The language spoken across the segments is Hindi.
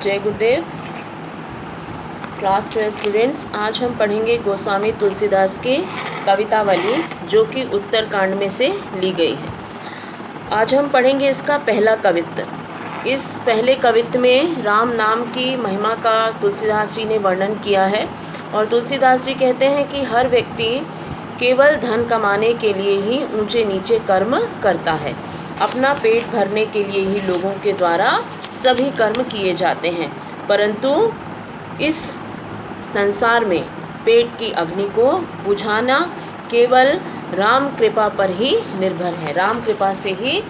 जय गुरुदेव। क्लास 12 स्टूडेंट्स, आज हम पढ़ेंगे गोस्वामी तुलसीदास की कवितावली जो कि उत्तरकांड में से ली गई है। आज हम पढ़ेंगे इसका पहला कवित्त। इस पहले कवित्त में राम नाम की महिमा का तुलसीदास जी ने वर्णन किया है और तुलसीदास जी कहते हैं कि हर व्यक्ति केवल धन कमाने के लिए ही ऊंचे नीचे कर्म करता है। अपना पेट भरने के लिए ही लोगों के द्वारा सभी कर्म किए जाते हैं, परंतु इस संसार में पेट की अग्नि को बुझाना केवल राम कृपा पर ही निर्भर है। राम कृपा से ही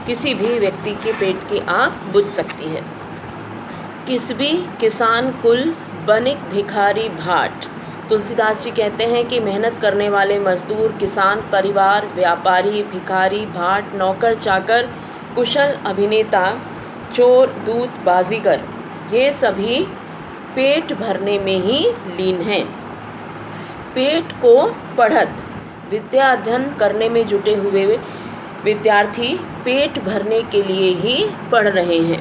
किसी भी व्यक्ति के पेट की आग बुझ सकती है। किस भी किसान कुल बनिक भिखारी भाट। तुलसीदास जी कहते हैं कि मेहनत करने वाले मजदूर, किसान परिवार, व्यापारी, भिखारी, भाट, नौकर चाकर, कुशल अभिनेता, चोर, दूत, बाजीगर, ये सभी पेट भरने में ही लीन हैं। पेट को पढ़त, विद्या अध्ययन करने में जुटे हुए विद्यार्थी पेट भरने के लिए ही पढ़ रहे हैं।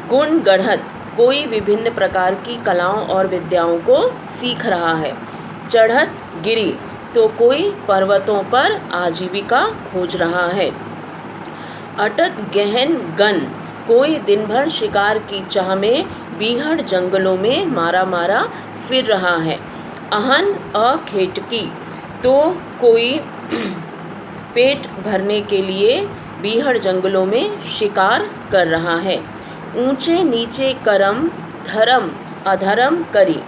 गुण गढ़त, कोई विभिन्न प्रकार की कलाओं और विद्याओं को सीख रहा है। चढ़त गिरी, तो कोई पर्वतों पर आजीविका खोज रहा है। अटत गहन गन, कोई दिन भर शिकार की चाह में बीहड़ जंगलों में मारा मारा फिर रहा है। अहन अखेटकी, तो कोई पेट भरने के लिए बीहड़ जंगलों में शिकार कर रहा है। ऊंचे नीचे करम, धर्म अधर्म करी,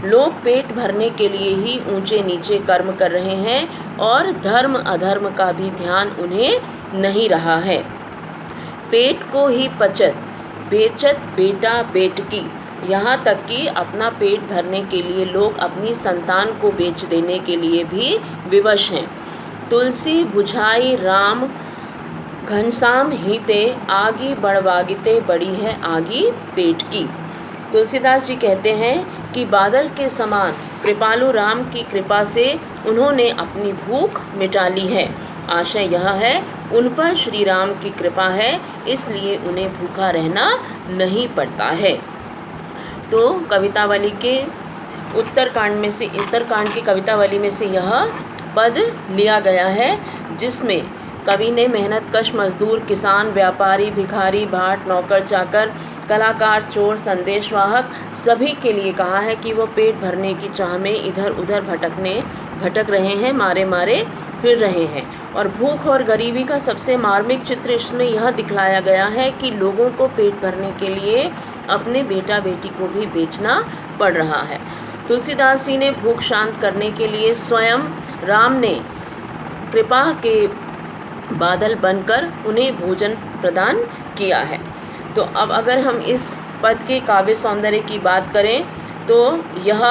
लोग पेट भरने के लिए ही ऊंचे नीचे कर्म कर रहे हैं और धर्म अधर्म का भी ध्यान उन्हें नहीं रहा है। पेट को ही पचत, बेचत बेटा बेटकी, यहाँ तक कि अपना पेट भरने के लिए लोग अपनी संतान को बेच देने के लिए भी विवश हैं। तुलसी बुझाई राम घनश्याम हिते, आगी बढ़वागिते बड़ी है आगी पेट की। तुलसीदास जी कहते हैं कि बादल के समान कृपालु राम की कृपा से उन्होंने अपनी भूख मिटा ली है। आशय यह है उन पर श्री राम की कृपा है, इसलिए उन्हें भूखा रहना नहीं पड़ता है। तो कवितावली के उत्तरकांड की कवितावली में से यह पद लिया गया है, जिसमें कवि ने मेहनतकश मजदूर, किसान, व्यापारी, भिखारी, भाट, नौकर चाकर, कलाकार, चोर, संदेशवाहक सभी के लिए कहा है कि वो पेट भरने की चाह में इधर उधर भटक रहे हैं, मारे मारे फिर रहे हैं। और भूख और गरीबी का सबसे मार्मिक चित्र इसमें यह दिखलाया गया है कि लोगों को पेट भरने के लिए अपने बेटा बेटी को भी बेचना पड़ रहा है। तुलसीदास जी ने भूख शांत करने के लिए स्वयं राम ने कृपा के बादल बनकर उन्हें भोजन प्रदान किया है। तो अब अगर हम इस पद के काव्य सौंदर्य की बात करें तो यह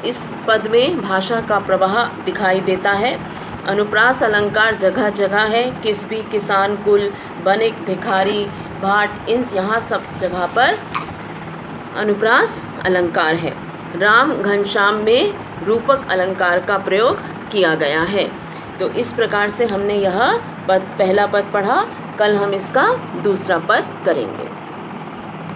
इस पद में भाषा का प्रवाह दिखाई देता है। अनुप्रास अलंकार जगह जगह है। किस भी किसान कुल बनिक भिखारी भाट, इन यहाँ सब जगह पर अनुप्रास अलंकार है। राम घनश्याम में रूपक अलंकार का प्रयोग किया गया है। तो इस प्रकार से हमने यह पहला पद पढ़ा। कल हम इसका दूसरा पद करेंगे।